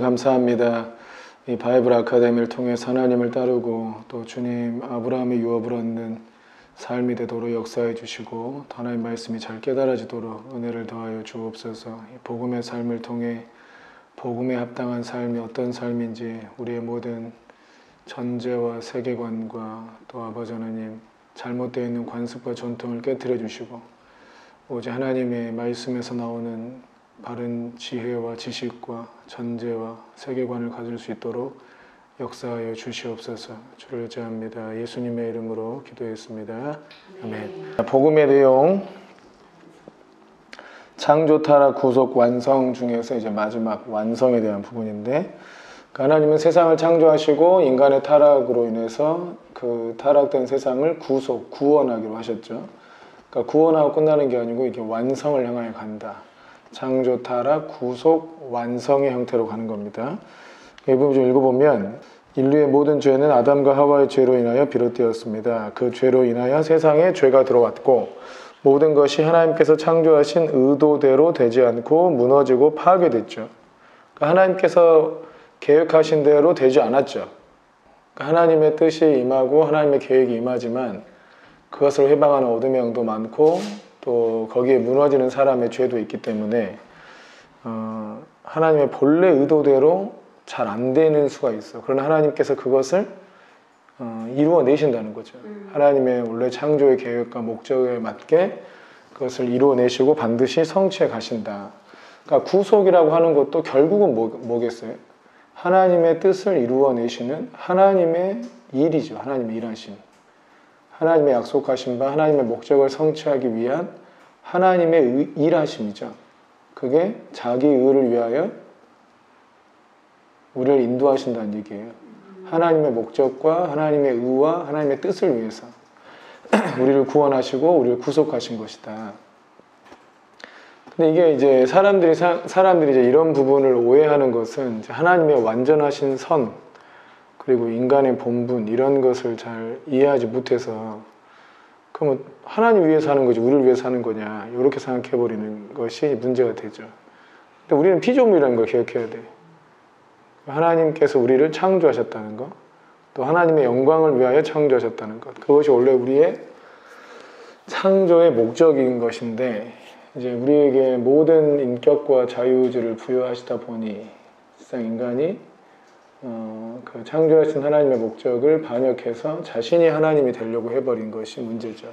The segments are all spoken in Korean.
감사합니다. 이 바이블 아카데미를 통해서 하나님을 따르고 또 주님 아브라함의 유업을 얻는 삶이 되도록 역사해 주시고 하나님 말씀이 잘 깨달아지도록 은혜를 더하여 주옵소서. 이 복음의 삶을 통해 복음에 합당한 삶이 어떤 삶인지 우리의 모든 전제와 세계관과 또 아버지 하나님 잘못되어 있는 관습과 전통을 깨뜨려 주시고 오직 하나님의 말씀에서 나오는 바른 지혜와 지식과 전제와 세계관을 가질 수 있도록 역사하여 주시옵소서. 주를 의지합니다. 예수님의 이름으로 기도했습니다. 아멘. 복음의 내용 창조, 타락, 구속, 완성 중에서 이제 마지막 완성에 대한 부분인데, 하나님은 세상을 창조하시고 인간의 타락으로 인해서 그 타락된 세상을 구속, 구원하기로 하셨죠. 그러니까 구원하고 끝나는 게 아니고 이게 완성을 향하여 간다. 창조, 타락, 구속, 완성의 형태로 가는 겁니다. 이 부분 좀 읽어보면 인류의 모든 죄는 아담과 하와의 죄로 인하여 비롯되었습니다. 그 죄로 인하여 세상에 죄가 들어왔고 모든 것이 하나님께서 창조하신 의도대로 되지 않고 무너지고 파괴됐죠. 그러니까 하나님께서 계획하신 대로 되지 않았죠. 그러니까 하나님의 뜻이 임하고 하나님의 계획이 임하지만 그것을 회방하는 어둠의 영도 많고 또 거기에 무너지는 사람의 죄도 있기 때문에 하나님의 본래 의도대로 잘 안 되는 수가 있어. 그러나 하나님께서 그것을 이루어내신다는 거죠. 하나님의 원래 창조의 계획과 목적에 맞게 그것을 이루어내시고 반드시 성취해 가신다. 그러니까 구속이라고 하는 것도 결국은 뭐겠어요? 하나님의 뜻을 이루어내시는 하나님의 일이죠. 하나님의 일하심. 하나님의 약속하신 바 하나님의 목적을 성취하기 위한 하나님의 일하심이죠. 그게 자기 의를 위하여 우리를 인도하신다는 얘기예요. 하나님의 목적과 하나님의 의와 하나님의 뜻을 위해서 우리를 구원하시고 우리를 구속하신 것이다. 근데 이게 이제 사람들이 이제 이런 부분을 오해하는 것은 이제 하나님의 완전하신 선 그리고 인간의 본분 이런 것을 잘 이해하지 못해서 그러면 하나님 위해서 하는 거지 우리를 위해서 하는 거냐 이렇게 생각해버리는 것이 문제가 되죠. 근데 우리는 피조물이라는 걸 기억해야 돼. 하나님께서 우리를 창조하셨다는 것, 또 하나님의 영광을 위하여 창조하셨다는 것, 그것이 원래 우리의 창조의 목적인 것인데 이제 우리에게 모든 인격과 자유의지를 부여하시다 보니 세상 인간이 그 창조하신 하나님의 목적을 반역해서 자신이 하나님이 되려고 해버린 것이 문제죠.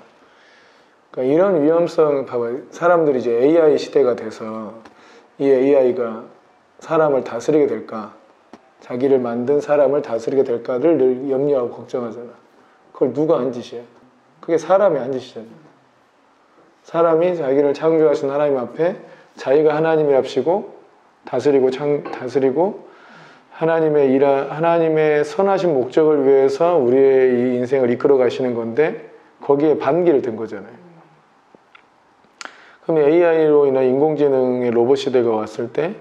그러니까 이런 위험성, 봐봐요. 사람들이 이제 AI 시대가 돼서 이 AI가 사람을 다스리게 될까, 자기를 만든 사람을 다스리게 될까를 늘 염려하고 걱정하잖아. 그걸 누가 한 짓이야? 그게 사람이 한 짓이잖아. 사람이 자기를 창조하신 하나님 앞에 자기가 하나님이랍시고 다스리고 하나님의 선하신 목적을 위해서 우리의 이 인생을 이끌어 가시는 건데 거기에 반기를 든 거잖아요. 그럼 AI로 인한 인공지능의 로봇 시대가 왔을 때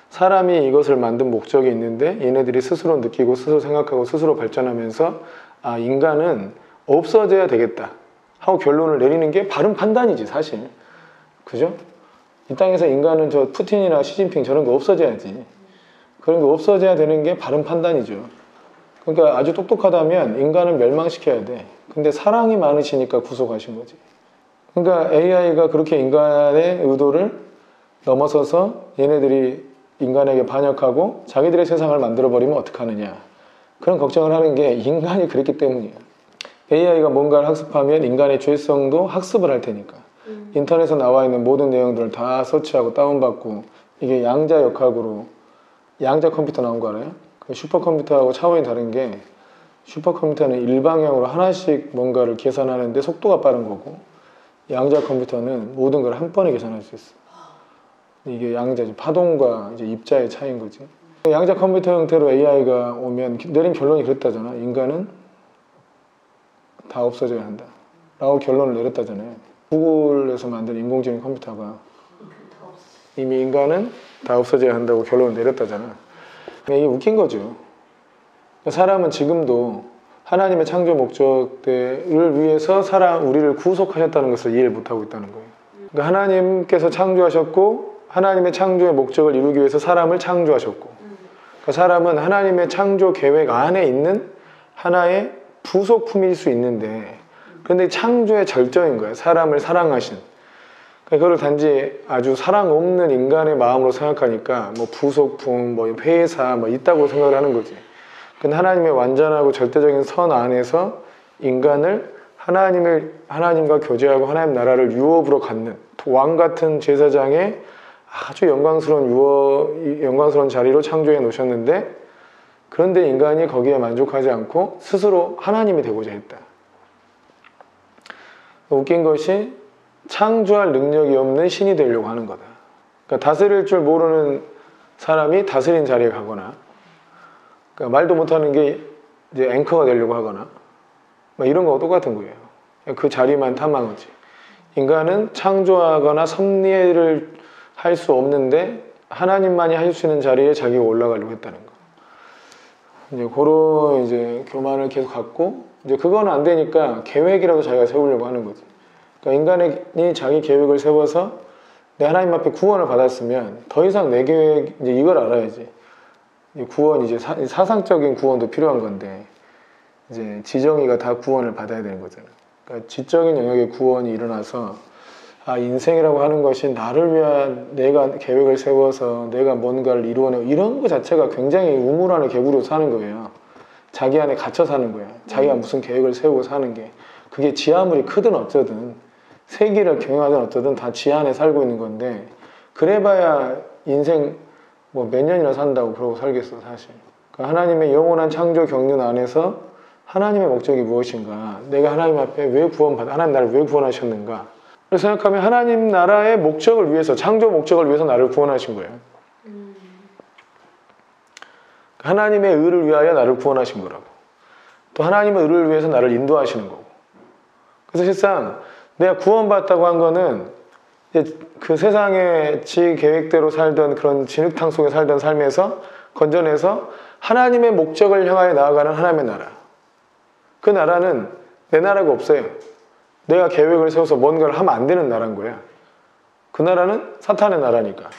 사람이 이것을 만든 목적이 있는데 얘네들이 스스로 느끼고 스스로 생각하고 스스로 발전하면서 아 인간은 없어져야 되겠다 하고 결론을 내리는 게 바른 판단이지 사실. 그죠? 이 땅에서 인간은 저 푸틴이나 시진핑 저런 거 없어져야지. 그런 거 없어져야 되는 게 바른 판단이죠. 그러니까 아주 똑똑하다면 인간을 멸망시켜야 돼. 근데 사랑이 많으시니까 구속하신 거지. 그러니까 AI가 그렇게 인간의 의도를 넘어서서 얘네들이 인간에게 반역하고 자기들의 세상을 만들어버리면 어떡하느냐. 그런 걱정을 하는 게 인간이 그랬기 때문이에요. AI가 뭔가를 학습하면 인간의 죄성도 학습을 할 테니까. 인터넷에 나와 있는 모든 내용들을 다 서치하고 다운받고 이게 양자 역학으로 양자 컴퓨터 나온 거 알아요? 그 슈퍼컴퓨터하고 차원이 다른 게 슈퍼컴퓨터는 일방향으로 하나씩 뭔가를 계산하는데 속도가 빠른 거고 양자 컴퓨터는 모든 걸 한 번에 계산할 수 있어. 이게 양자지 파동과 이제 입자의 차이인 거지. 양자 컴퓨터 형태로 AI가 오면 내린 결론이 그랬다잖아. 인간은 다 없어져야 한다 라고 결론을 내렸다잖아요. 구글에서 만든 인공지능 컴퓨터가 이미 인간은 다 없어져야 한다고 결론을 내렸다잖아. 이게 웃긴 거죠. 사람은 지금도 하나님의 창조 목적을 위해서 우리를 구속하셨다는 것을 이해를 못하고 있다는 거예요. 그러니까 하나님께서 창조하셨고 하나님의 창조의 목적을 이루기 위해서 사람을 창조하셨고 그러니까 사람은 하나님의 창조 계획 안에 있는 하나의 부속품일 수 있는데, 그런데 창조의 절정인 거예요. 사람을 사랑하신. 그걸 단지 아주 사랑 없는 인간의 마음으로 생각하니까 뭐 부속품, 뭐 회사 뭐 있다고 생각을 하는 거지. 근데 하나님의 완전하고 절대적인 선 안에서 인간을 하나님과 교제하고 하나님 나라를 유업으로 갖는 왕 같은 제사장의 아주 영광스러운 자리로 창조해 놓으셨는데, 그런데 인간이 거기에 만족하지 않고 스스로 하나님이 되고자 했다. 웃긴 것이 창조할 능력이 없는 신이 되려고 하는 거다. 그러니까 다스릴 줄 모르는 사람이 다스린 자리에 가거나, 그러니까 말도 못하는 게 이제 앵커가 되려고 하거나, 막 이런 거와 똑같은 거예요. 그 자리만 탐한 거지. 인간은 창조하거나 섭리를 할 수 없는데 하나님만이 할 수 있는 자리에 자기가 올라가려고 했다는 거. 이제 그런 이제 교만을 계속 갖고, 이제 그건 안 되니까 계획이라도 자기가 세우려고 하는 거지. 그러니까 인간이 자기 계획을 세워서 내 하나님 앞에 구원을 받았으면 더 이상 내 계획, 이제 이걸 알아야지. 구원, 이제 사상적인 구원도 필요한 건데, 이제 지정이가 다 구원을 받아야 되는 거잖아. 그러니까 지적인 영역의 구원이 일어나서, 아, 인생이라고 하는 것이 나를 위한 내가 계획을 세워서 내가 뭔가를 이루어내고 이런 것 자체가 굉장히 우물 안에 개구리로 사는 거예요. 자기 안에 갇혀 사는 거야. 자기가 무슨 계획을 세우고 사는 게. 그게 지 아무리 크든 어쩌든 세계를 경영하든 어쩌든 다 지 안에 살고 있는 건데, 그래봐야 인생 뭐 몇 년이나 산다고 그러고 살겠어 사실. 그러니까 하나님의 영원한 창조 경륜 안에서 하나님의 목적이 무엇인가, 내가 하나님 앞에 왜 하나님 나를 왜 구원하셨는가, 그래서 생각하면 하나님 나라의 목적을 위해서, 창조 목적을 위해서 나를 구원하신 거예요. 하나님의 의를 위하여 나를 구원하신 거라고. 또 하나님의 의를 위해서 나를 인도하시는 거고. 그래서 실상 내가 구원받았다고 한 거는 이제 그 세상의 지 계획대로 살던 그런 진흙탕 속에 살던 삶에서 건져내서 하나님의 목적을 향하여 나아가는 하나님의 나라. 그 나라는 내 나라가 없어요. 내가 계획을 세워서 뭔가를 하면 안 되는 나라인 거야. 그 나라는 사탄의 나라니까.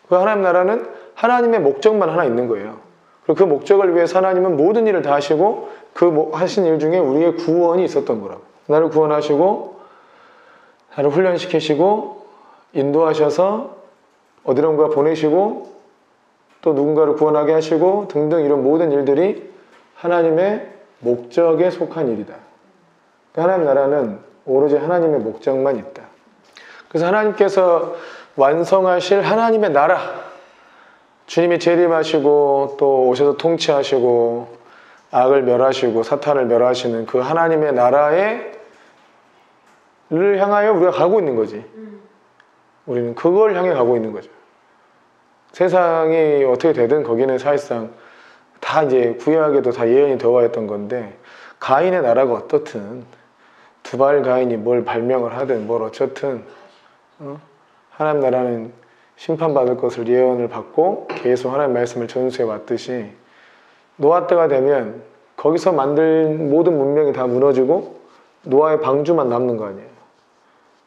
그 하나님 나라는 하나님의 목적만 하나 있는 거예요. 그리고 그 목적을 위해서 하나님은 모든 일을 다 하시고, 그 하신 일 중에 우리의 구원이 있었던 거라고. 나를 구원하시고 나를 훈련시키시고 인도하셔서 어디론가 보내시고 또 누군가를 구원하게 하시고 등등, 이런 모든 일들이 하나님의 목적에 속한 일이다. 하나님 나라는 오로지 하나님의 목적만 있다. 그래서 하나님께서 완성하실 하나님의 나라, 주님이 재림하시고 또 오셔서 통치하시고 악을 멸하시고 사탄을 멸하시는 그 하나님의 나라를 향하여 우리가 가고 있는 거지. 우리는 그걸 향해 가고 있는 거죠. 세상이 어떻게 되든 거기는 사실상 다 이제 구약에도 다 예언이 들어가 있던 건데, 가인의 나라가 어떻든, 두발 가인이 뭘 발명을 하든 뭘 어쨌든 하나님 나라는 심판받을 것을 예언을 받고 계속 하나님 말씀을 전수해 왔듯이, 노아 때가 되면 거기서 만든 모든 문명이 다 무너지고 노아의 방주만 남는 거 아니에요.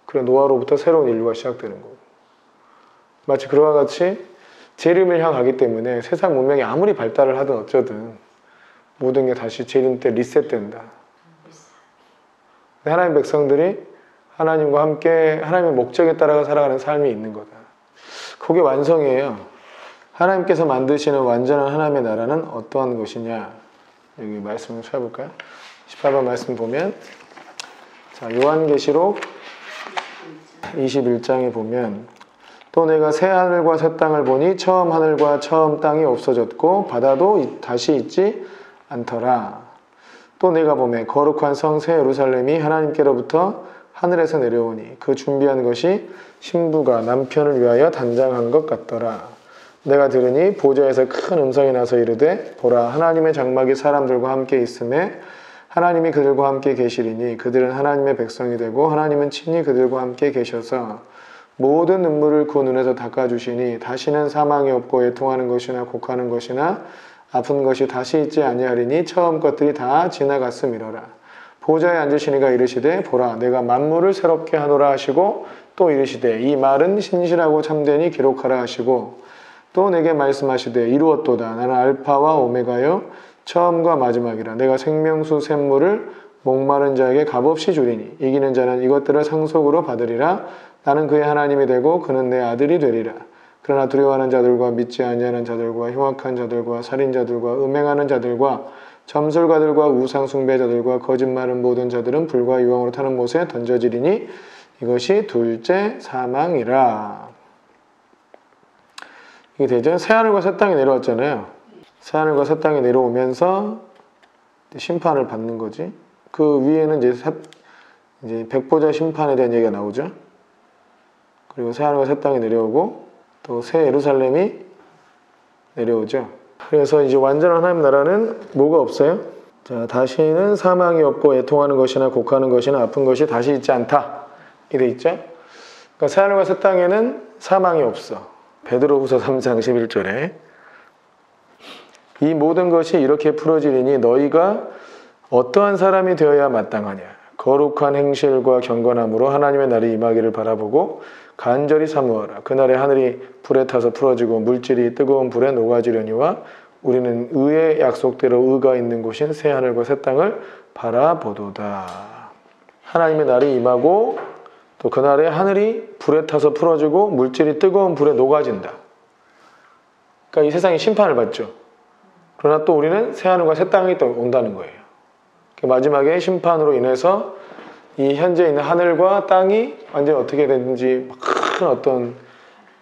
그래 노아로부터 새로운 인류가 시작되는 거고, 마치 그와 같이 재림을 향하기 때문에 세상 문명이 아무리 발달을 하든 어쩌든 모든 게 다시 재림 때 리셋된다. 하나님 백성들이 하나님과 함께 하나님의 목적에 따라 살아가는 삶이 있는 거다. 그게 완성이에요. 하나님께서 만드시는 완전한 하나님의 나라는 어떠한 것이냐, 여기 말씀을 찾아볼까요? 18번 말씀 보면, 자, 요한계시록 21장에 보면, 또 내가 새 하늘과 새 땅을 보니 처음 하늘과 처음 땅이 없어졌고 바다도 다시 있지 않더라. 또 내가 보매 거룩한 성 새 예루살렘이 하나님께로부터 하늘에서 내려오니 그 준비한 것이 신부가 남편을 위하여 단장한 것 같더라. 내가 들으니 보좌에서 큰 음성이 나서 이르되, 보라, 하나님의 장막이 사람들과 함께 있음에 하나님이 그들과 함께 계시리니 그들은 하나님의 백성이 되고 하나님은 친히 그들과 함께 계셔서 모든 눈물을 그 눈에서 닦아주시니 다시는 사망이 없고 애통하는 것이나 곡하는 것이나 아픈 것이 다시 있지 아니하리니 처음 것들이 다 지나갔음이로라. 보좌에 앉으시니가 이르시되, 보라, 내가 만물을 새롭게 하노라 하시고 또 이르시되, 이 말은 신실하고 참되니 기록하라 하시고 또 내게 말씀하시되 이루었도다. 나는 알파와 오메가요 처음과 마지막이라. 내가 생명수 샘물을 목마른 자에게 값없이 주리니 이기는 자는 이것들을 상속으로 받으리라. 나는 그의 하나님이 되고 그는 내 아들이 되리라. 그러나 두려워하는 자들과 믿지 아니하는 자들과 흉악한 자들과 살인자들과 음행하는 자들과 점술가들과 우상 숭배자들과 거짓말은 모든 자들은 불과 유황으로 타는 못에 던져지리니 이것이 둘째 사망이라. 이게 되죠. 새하늘과 새 땅이 내려왔잖아요. 새하늘과 새 땅이 내려오면서 심판을 받는 거지. 그 위에는 이제 백보자 심판에 대한 얘기가 나오죠. 그리고 새하늘과 새 땅이 내려오고 또 새 예루살렘이 내려오죠. 그래서 이제 완전한 하나님 나라는 뭐가 없어요? 자, 다시는 사망이 없고 애통하는 것이나 곡하는 것이나 아픈 것이 다시 있지 않다. 이래 있죠. 그러니까 새하늘과 새 땅에는 사망이 없어. 베드로후서 3장 11절에 이 모든 것이 이렇게 풀어지리니 너희가 어떠한 사람이 되어야 마땅하냐. 거룩한 행실과 경건함으로 하나님의 날이 임하기를 바라보고 간절히 사모하라. 그날에 하늘이 불에 타서 풀어지고 물질이 뜨거운 불에 녹아지려니와 우리는 의의 약속대로 의가 있는 곳인 새 하늘과 새 땅을 바라보도다. 하나님의 날이 임하고 또 그날에 하늘이 불에 타서 풀어지고 물질이 뜨거운 불에 녹아진다. 그러니까 이 세상이 심판을 받죠. 그러나 또 우리는 새 하늘과 새 땅이 또 온다는 거예요. 마지막에 심판으로 인해서 이 현재 있는 하늘과 땅이 완전히 어떻게 되는지 큰 어떤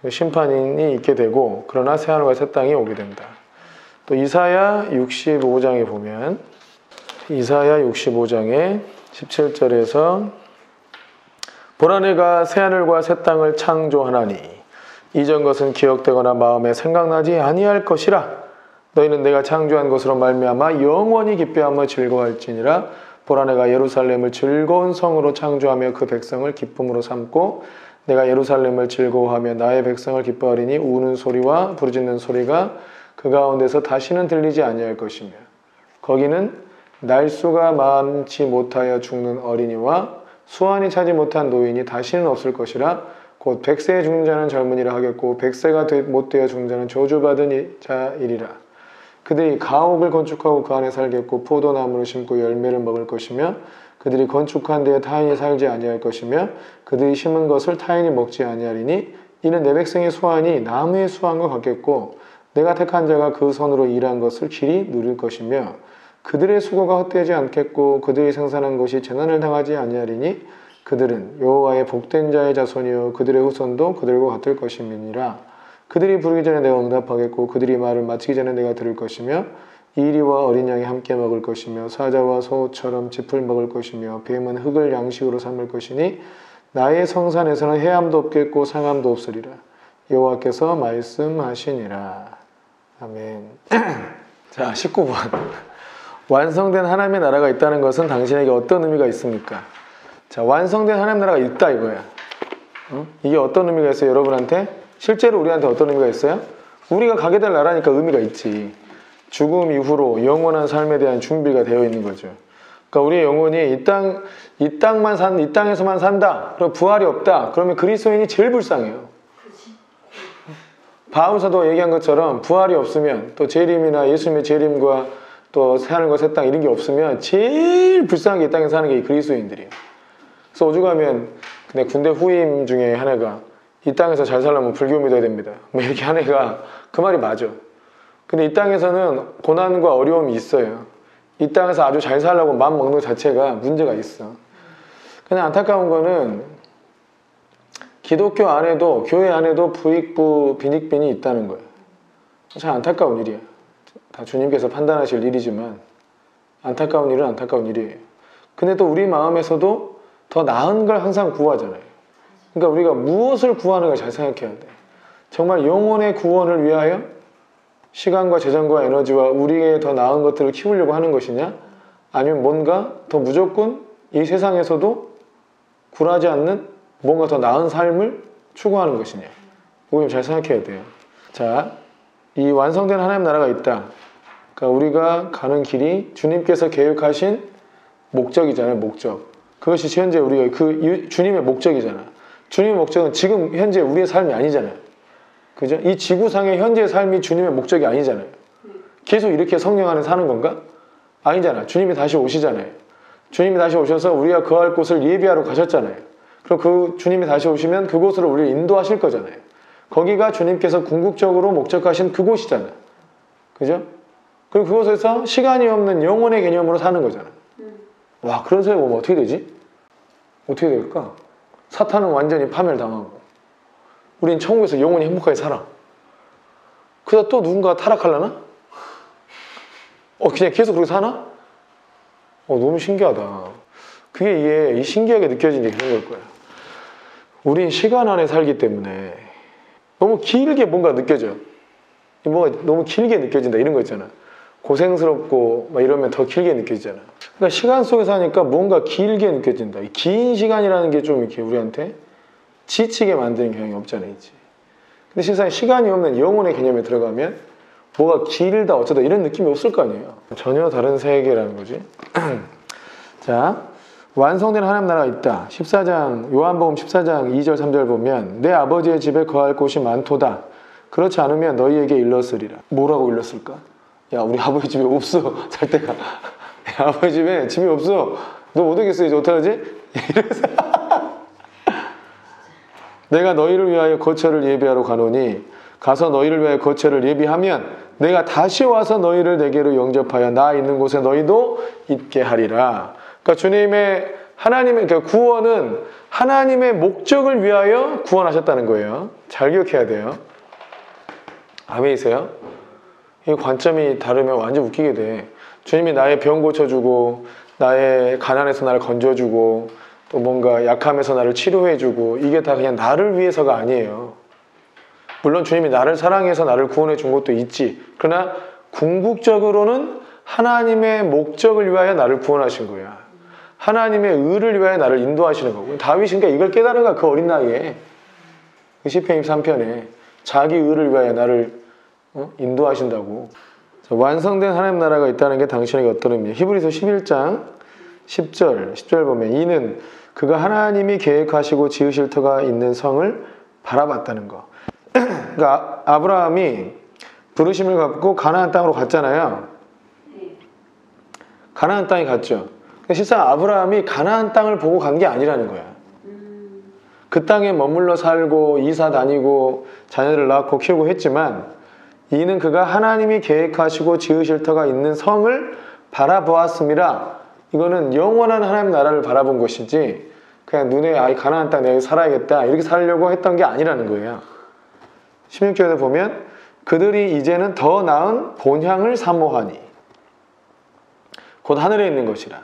심판이 있게 되고 그러나 새 하늘과 새 땅이 오게 된다. 또 이사야 65장에 보면 이사야 65장에 17절에서 보라 내가 새 하늘과 새 땅을 창조하나니 이전 것은 기억되거나 마음에 생각나지 아니할 것이라. 너희는 내가 창조한 것으로 말미암아 영원히 기뻐하며 즐거워할지니라. 보라 내가 예루살렘을 즐거운 성으로 창조하며 그 백성을 기쁨으로 삼고 내가 예루살렘을 즐거워하며 나의 백성을 기뻐하리니 우는 소리와 부르짖는 소리가 그 가운데서 다시는 들리지 아니할 것이며 거기는 날수가 많지 못하여 죽는 어린이와 수완이 차지 못한 노인이 다시는 없을 것이라. 곧 100세에 죽는 자는 젊은이라 하겠고 100세가 못 되어 죽는 자는 저주받은 자이리라. 그들이 가옥을 건축하고 그 안에 살겠고 포도나무를 심고 열매를 먹을 것이며 그들이 건축한 데에 타인이 살지 아니할 것이며 그들이 심은 것을 타인이 먹지 아니하리니 이는 내 백성의 수완이 나무의 수완과 같겠고 내가 택한 자가 그 손으로 일한 것을 길이 누릴 것이며 그들의 수고가 헛되지 않겠고 그들이 생산한 것이 재난을 당하지 아니하리니 그들은 여호와의 복된 자의 자손이요 그들의 후손도 그들과 같을 것임이니라. 그들이 부르기 전에 내가 응답하겠고 그들이 말을 마치기 전에 내가 들을 것이며 이리와 어린 양이 함께 먹을 것이며 사자와 소처럼 짚을 먹을 것이며 뱀은 흙을 양식으로 삼을 것이니 나의 성산에서는 해함도 없겠고 상함도 없으리라. 여호와께서 말씀하시니라. 아멘. 자, 19번. 완성된 하나님의 나라가 있다는 것은 당신에게 어떤 의미가 있습니까? 자, 완성된 하나님 나라가 있다 이거야. 이게 어떤 의미가 있어요 여러분한테? 실제로 우리한테 어떤 의미가 있어요? 우리가 가게 될 나라니까 의미가 있지. 죽음 이후로 영원한 삶에 대한 준비가 되어 있는 거죠. 그러니까 우리의 영혼이 이 땅에서만 산다. 그리고 부활이 없다. 그러면 그리스도인이 제일 불쌍해요. 바울사도가 얘기한 것처럼 부활이 없으면 또 재림이나 예수님의 재림과 또 새하늘과 새 땅 이런 게 없으면 제일 불쌍한 게 이 땅에 사는 게 이 그리스도인들이에요. 그래서 오죽하면 근데 군대 후임 중에 한 애가 이 땅에서 잘 살려면 불교 믿어야 됩니다. 뭐 이렇게 한 애가 그 말이 맞아. 근데 이 땅에서는 고난과 어려움이 있어요. 이 땅에서 아주 잘 살려고 마음 먹는 것 자체가 문제가 있어. 그냥 안타까운 거는 기독교 안에도 교회 안에도 부익부 빈익빈이 있다는 거예요. 참 안타까운 일이야. 다 주님께서 판단하실 일이지만 안타까운 일은 안타까운 일이에요. 근데 또 우리 마음에서도 더 나은 걸 항상 구하잖아요. 그러니까 우리가 무엇을 구하는가 잘 생각해야 돼. 정말 영혼의 구원을 위하여 시간과 재정과 에너지와 우리의 더 나은 것들을 키우려고 하는 것이냐? 아니면 뭔가 더 무조건 이 세상에서도 굴하지 않는 뭔가 더 나은 삶을 추구하는 것이냐? 이거 좀 잘 생각해야 돼요. 자, 이 완성된 하나님 나라가 있다. 그러니까 우리가 가는 길이 주님께서 계획하신 목적이잖아요. 목적. 그것이 현재 우리가 주님의 목적이잖아. 주님의 목적은 지금 현재 우리의 삶이 아니잖아요. 그죠? 이 지구상의 현재 삶이 주님의 목적이 아니잖아요. 계속 이렇게 성령 안에 사는 건가? 아니잖아. 주님이 다시 오시잖아요. 주님이 다시 오셔서 우리가 거할 곳을 예비하러 가셨잖아요. 그럼 그 주님이 다시 오시면 그곳으로 우리를 인도하실 거잖아요. 거기가 주님께서 궁극적으로 목적하신 그곳이잖아. 그죠? 그리고 그곳에서 시간이 없는 영혼의 개념으로 사는 거잖아. 와, 그런 세계 보면 어떻게 되지? 어떻게 될까? 사탄은 완전히 파멸당하고 우린 천국에서 영원히 행복하게 살아. 그러다 또 누군가 타락하려나? 그냥 계속 그렇게 사나? 너무 신기하다. 그게 이게 신기하게 느껴지는 게 그런 걸 거야. 우린 시간 안에 살기 때문에 너무 길게 뭔가 느껴져. 뭔가 너무 길게 느껴진다 이런 거 있잖아. 고생스럽고 막 이러면 더 길게 느껴지잖아. 그러니까 시간 속에서 하니까 뭔가 길게 느껴진다. 이 긴 시간이라는 게 좀 이렇게 우리한테 지치게 만드는 경향이 없잖아, 있지. 근데 실상 시간이 없는 영혼의 개념에 들어가면 뭐가 길다 어쩌다 이런 느낌이 없을 거 아니에요. 전혀 다른 세계라는 거지. 자, 완성된 하나님 나라가 있다. 14장 요한복음 14장 2절 3절 보면 내 아버지의 집에 거할 곳이 많도다. 그렇지 않으면 너희에게 일렀으리라. 뭐라고 일렀을까? 야, 우리 아버지 집에 없어. 살 때가. 야, 아버지 집에 집이 없어. 너 못 오겠어. 이제 어떡하지? 이래서 내가 너희를 위하여 거처를 예비하러 가노니 가서 너희를 위하여 거처를 예비하면 내가 다시 와서 너희를 내게로 영접하여 나 있는 곳에 너희도 있게 하리라. 그러니까 주님의 하나님의 그러니까 구원은 하나님의 목적을 위하여 구원하셨다는 거예요. 잘 기억해야 돼요. 아멘이세요? 이 관점이 다르면 완전 웃기게 돼. 주님이 나의 병 고쳐주고 나의 가난에서 나를 건져주고 또 뭔가 약함에서 나를 치료해주고 이게 다 그냥 나를 위해서가 아니에요. 물론 주님이 나를 사랑해서 나를 구원해 준 것도 있지. 그러나 궁극적으로는 하나님의 목적을 위하여 나를 구원하신 거야. 하나님의 의를 위하여 나를 인도하시는 거고. 다윗이 그러니까 이걸 깨달은 거야. 그 어린 나이에. 시편 23편에 자기 의를 위하여 나를 인도하신다고. 완성된 하나님 나라가 있다는 게 당신에게 어떤 의미예요? 히브리서 11장 10절 보면 이는 그가 하나님이 계획하시고 지으실 터가 있는 성을 바라봤다는 거. 그러니까 아브라함이 부르심을 갖고 가나안 땅으로 갔잖아요. 가나안 땅에 갔죠. 실상 아브라함이 가나안 땅을 보고 간 게 아니라는 거야. 그 땅에 머물러 살고 이사 다니고 자녀를 낳고 키우고 했지만 이는 그가 하나님이 계획하시고 지으실 터가 있는 성을 바라보았음이라. 이거는 영원한 하나님 나라를 바라본 것이지 그냥 눈에 가나안 땅 내가 살아야겠다 이렇게 살려고 했던 게 아니라는 거예요. 16절에 보면 그들이 이제는 더 나은 본향을 사모하니 곧 하늘에 있는 것이라.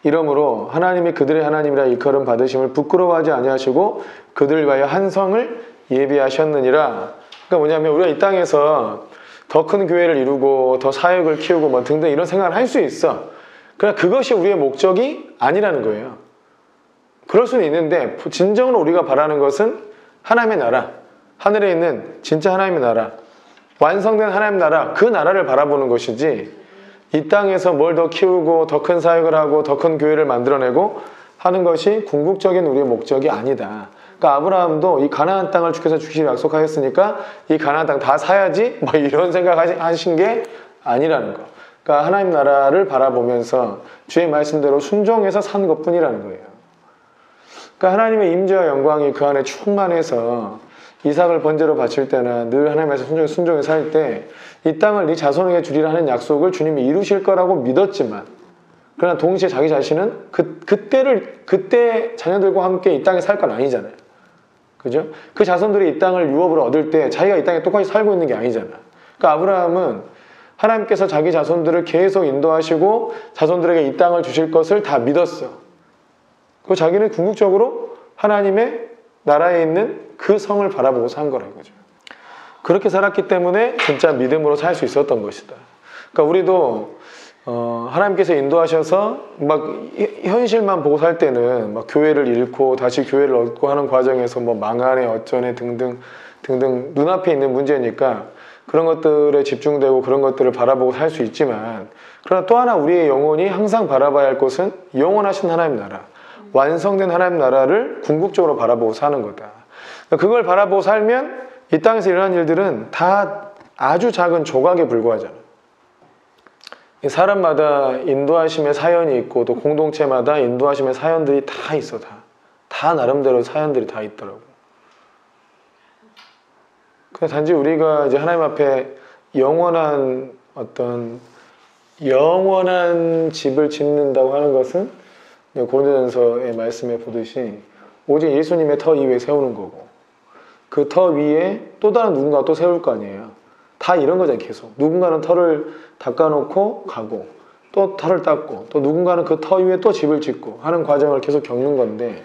이러므로 하나님이 그들의 하나님이라 일컬음 받으심을 부끄러워하지 아니하시고 그들을 위하여 한 성을 예비하셨느니라. 그러니까 뭐냐면 우리가 이 땅에서 더 큰 교회를 이루고 더 사역을 키우고 뭐 등등 이런 생각을 할 수 있어. 그러나 그것이 우리의 목적이 아니라는 거예요. 그럴 수는 있는데 진정으로 우리가 바라는 것은 하나님의 나라, 하늘에 있는 진짜 하나님의 나라, 완성된 하나님의 나라, 그 나라를 바라보는 것이지 이 땅에서 뭘 더 키우고 더 큰 사역을 하고 더 큰 교회를 만들어내고 하는 것이 궁극적인 우리의 목적이 아니다. 그러니까 아브라함도 이 가나안 땅을 주께서 주시기로 약속하였으니까 이 가나안 땅 다 사야지 뭐 이런 생각하신 게 아니라는 거. 그러니까 하나님 나라를 바라보면서 주의 말씀대로 순종해서 산 것뿐이라는 거예요. 그러니까 하나님의 임재와 영광이 그 안에 충만해서 이삭을 번제로 바칠 때나 늘 하나님께서 순종해 살 때 이 땅을 네 자손에게 주리라 하는 약속을 주님이 이루실 거라고 믿었지만 그러나 동시에 자기 자신은 그때 자녀들과 함께 이 땅에 살 건 아니잖아요. 그죠? 그 자손들이 이 땅을 유업으로 얻을 때 자기가 이 땅에 똑같이 살고 있는 게 아니잖아. 그러니까 아브라함은 하나님께서 자기 자손들을 계속 인도하시고 자손들에게 이 땅을 주실 것을 다 믿었어. 그리고 자기는 궁극적으로 하나님의 나라에 있는 그 성을 바라보고 산 거라 이거죠. 그렇게 살았기 때문에 진짜 믿음으로 살 수 있었던 것이다. 그러니까 우리도 하나님께서 인도하셔서 막 현실만 보고 살 때는 막 교회를 잃고 다시 교회를 얻고 하는 과정에서 뭐 망하네 어쩌네 등등 눈앞에 있는 문제니까 그런 것들에 집중되고 그런 것들을 바라보고 살 수 있지만 그러나 또 하나 우리의 영혼이 항상 바라봐야 할 것은 영원하신 하나님 나라, 완성된 하나님 나라를 궁극적으로 바라보고 사는 거다. 그걸 바라보고 살면 이 땅에서 일어나는 일들은 다 아주 작은 조각에 불과하잖아. 사람마다 인도하심의 사연이 있고 또 공동체마다 인도하심의 사연들이 다 있어. 다 나름대로 사연들이 다 있더라고. 그래서 단지 우리가 이제 하나님 앞에 영원한 집을 짓는다고 하는 것은 고린도전서의 말씀에 보듯이 오직 예수님의 터 위에 세우는 거고, 그 터 위에 또 다른 누군가 또 세울 거 아니에요. 다 이런 거잖아요. 계속 누군가는 터를 닦아놓고 가고, 또 터를 닦고, 또 누군가는 그 터 위에 또 집을 짓고 하는 과정을 계속 겪는 건데,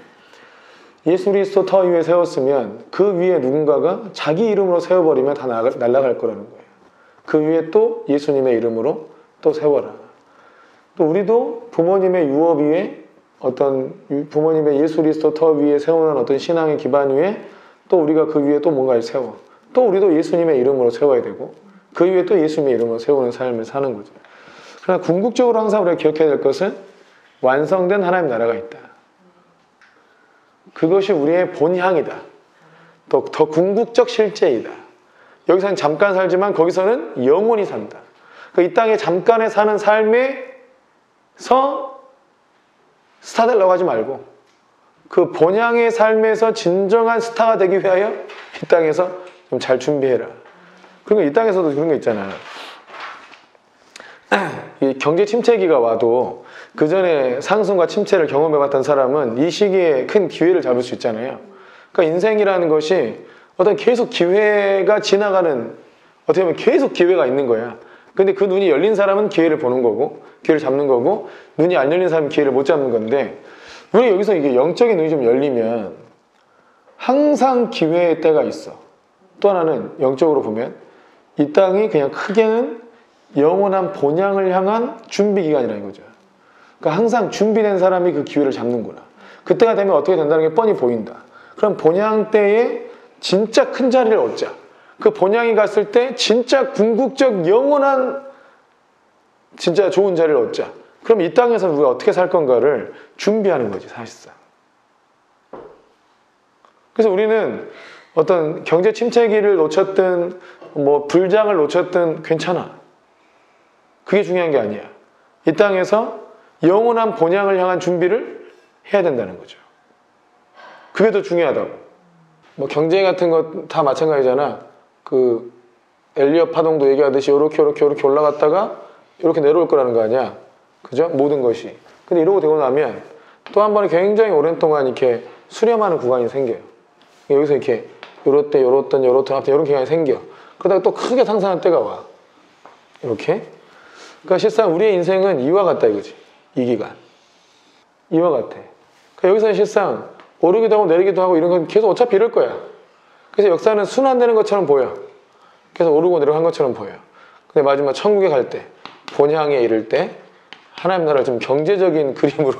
예수 그리스도 터 위에 세웠으면 그 위에 누군가가 자기 이름으로 세워버리면 다 날아갈 거라는 거예요. 그 위에 또 예수님의 이름으로 또 세워라. 또 우리도 부모님의 유업 위에 부모님의 예수 그리스도 터 위에 세우는 어떤 신앙의 기반 위에 또 우리가 그 위에 또 뭔가를 세워. 또 우리도 예수님의 이름으로 세워야 되고, 그 위에 또 예수님의 이름으로 세우는 삶을 사는 거죠. 그러나 궁극적으로 항상 우리가 기억해야 될 것은 완성된 하나님 나라가 있다. 그것이 우리의 본향이다. 더 궁극적 실제이다. 여기서는 잠깐 살지만 거기서는 영원히 산다. 이 땅에 잠깐에 사는 삶에서 스타 되려고 하지 말고, 그 본향의 삶에서 진정한 스타가 되기 위하여 이 땅에서 좀 잘 준비해라. 그리고 이 땅에서도 그런 거 있잖아요. 이 경제 침체기가 와도 그 전에 상승과 침체를 경험해봤던 사람은 이 시기에 큰 기회를 잡을 수 있잖아요. 그러니까 인생이라는 것이 계속 기회가 지나가는, 어떻게 보면 계속 기회가 있는 거야. 근데 그 눈이 열린 사람은 기회를 보는 거고, 기회를 잡는 거고, 눈이 안 열린 사람은 기회를 못 잡는 건데, 우리 여기서 이게 영적인 눈이 좀 열리면 항상 기회의 때가 있어. 또 하나는 영적으로 보면 이 땅이 그냥 크게는 영원한 본향을 향한 준비 기간이라는 거죠. 그러니까 항상 준비된 사람이 그 기회를 잡는구나. 그때가 되면 어떻게 된다는 게 뻔히 보인다. 그럼 본향 때에 진짜 큰 자리를 얻자. 그 본향이 갔을 때 진짜 궁극적 영원한 진짜 좋은 자리를 얻자. 그럼 이 땅에서 우리가 어떻게 살 건가를 준비하는 거지, 사실상. 그래서 우리는 어떤 경제 침체기를 놓쳤든 불장을 놓쳤든 괜찮아. 그게 중요한 게 아니야. 이 땅에서 영원한 본향을 향한 준비를 해야 된다는 거죠. 그게 더 중요하다고. 경제 같은 거 다 마찬가지잖아. 그 엘리엇 파동도 얘기하듯이 요렇게 올라갔다가 이렇게 내려올 거라는 거 아니야. 그죠? 모든 것이. 근데 이러고 되고 나면 또 한 번에 굉장히 오랜 동안 이렇게 수렴하는 구간이 생겨요. 여기서 이렇게 요렇던 이런 기간이 생겨. 그러다가 또 크게 상승할 때가 와. 이렇게. 그러니까 실상 우리의 인생은 이와 같다 이거지. 이 기간. 이와 같아. 그러니까 여기서는 실상 오르기도 하고 내리기도 하고 이런 건 계속 어차피 이럴 거야. 그래서 역사는 순환되는 것처럼 보여. 계속 오르고 내려간 것처럼 보여. 근데 마지막 천국에 갈 때, 본향에 이를 때, 하나님 나라를 좀 경제적인 그림으로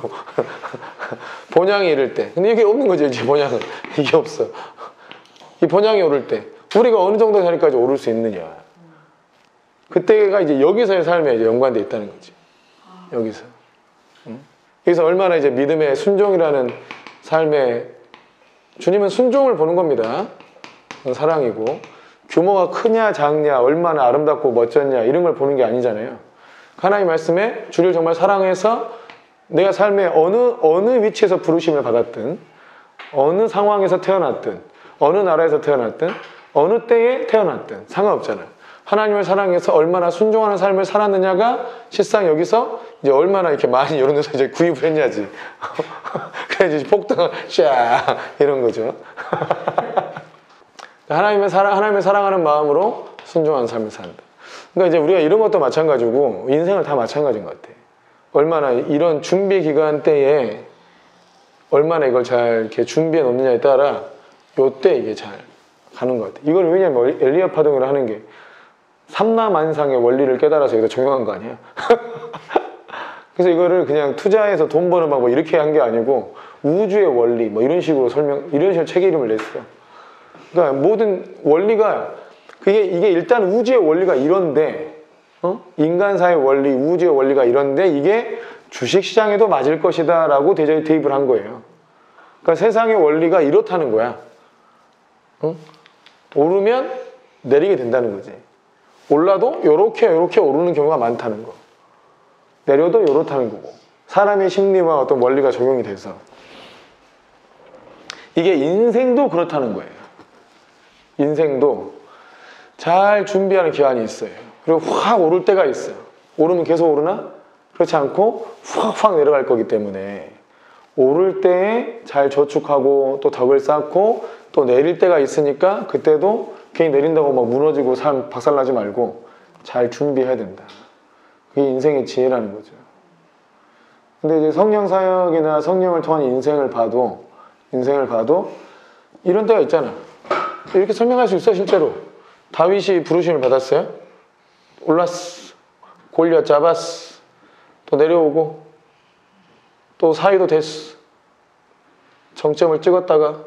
본향에 이를 때. 근데 이게 없는 거죠, 이제 본향은. 이게 없어. 이 본향에 오를 때 우리가 어느 정도 자리까지 오를 수 있느냐. 그때가 이제 여기서의 삶에 이제 연관되어 있다는 거지. 여기서. 여기서 얼마나 이제 믿음의 순종이라는 삶에 주님은 순종을 보는 겁니다. 사랑이고 규모가 크냐 작냐 얼마나 아름답고 멋졌냐 이런 걸 보는 게 아니잖아요. 하나님 말씀에 주를 정말 사랑해서 내가 삶의 어느 위치에서 부르심을 받았든 어느 상황에서 태어났든 어느 나라에서 태어났든 어느 때에 태어났든 상관없잖아요. 하나님을 사랑해서 얼마나 순종하는 삶을 살았느냐가 실상 여기서 이제 얼마나 이렇게 많이 이런 데서 이제 구입을 했냐지. 그래 이제 폭등을 샤 이런 거죠. 하나님을 사랑하는 마음으로 순종하는 삶을 산다. 그러니까 이제 우리가 이런 것도 마찬가지고 인생을 다 마찬가지인 것 같아. 얼마나 이런 준비 기간 때에 얼마나 이걸 잘 이렇게 준비해 놓느냐에 따라 요때 이게 잘 가는 것 같아. 이걸 왜냐면 엘리엇 파동이라 하는 게 삼라만상의 원리를 깨달아서 여기다 적용한 거 아니야? 그래서 이거를 그냥 투자해서 돈 버는 방법 이렇게 한 게 아니고 우주의 원리 이런 식으로 이런 식으로 책 이름을 냈어. 그러니까 모든 원리가 이게 일단 우주의 원리가 이런데 인간사의 원리, 우주의 원리가 이런데 이게 주식시장에도 맞을 것이다 라고 대입을 한 거예요. 그러니까 세상의 원리가 이렇다는 거야. 오르면 내리게 된다는 거지. 올라도 요렇게 오르는 경우가 많다는 거. 내려도 요렇다는 거고. 사람의 심리와 어떤 원리가 적용이 돼서. 이게 인생도 그렇다는 거예요. 인생도 잘 준비하는 기간이 있어요. 그리고 확 오를 때가 있어요. 오르면 계속 오르나? 그렇지 않고 확 내려갈 거기 때문에 오를 때에 잘 저축하고 또 덕을 쌓고 또 내릴 때가 있으니까 그때도 괜히 내린다고 막 무너지고 삶 박살나지 말고 잘 준비해야 된다. 그게 인생의 지혜라는 거죠. 근데 이제 성령 사역이나 성령을 통한 인생을 봐도 이런 때가 있잖아. 이렇게 설명할 수 있어 실제로. 다윗이 부르심을 받았어요. 올랐어. 골리앗 잡았어. 또 내려오고 또 사위도 됐어. 정점을 찍었다가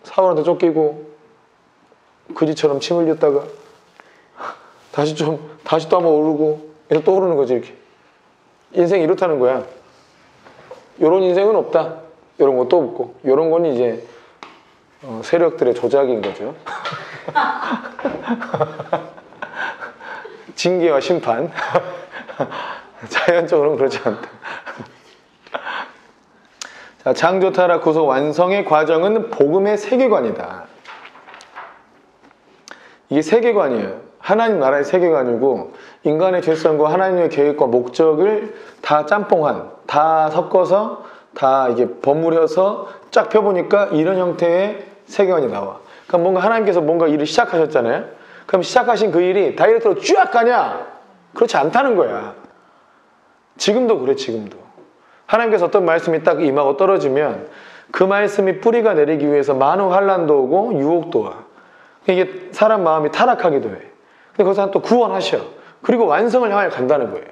사울한테 쫓기고 그지처럼 침 흘렸다가 다시 또 한번 오르고 계속 또 오르는 거지 이렇게. 인생이 이렇다는 거야. 요런 인생은 없다. 요런 것도 없고 요런 건 이제 세력들의 조작인 거죠. 징계와 심판. 자연적으로는 그렇지 않다. 자, 창조, 타락, 구속, 완성의 과정은 복음의 세계관이다. 이게 세계관이에요. 하나님 나라의 세계관이고 인간의 죄성과 하나님의 계획과 목적을 다 짬뽕한, 다 섞어서 다 이게 버무려서 쫙 펴보니까 이런 형태의 세계관이 나와. 그럼 뭔가 하나님께서 뭔가 일을 시작하셨잖아요. 그럼 시작하신 그 일이 다이렉트로 쫙 가냐? 그렇지 않다는 거야. 지금도 그래, 지금도. 하나님께서 어떤 말씀이 딱 임하고 떨어지면 그 말씀이 뿌리가 내리기 위해서 많은 환난도 오고 유혹도 와. 이게 사람 마음이 타락하기도 해. 근데 거기서 또 구원하셔. 그리고 완성을 향해 간다는 거예요.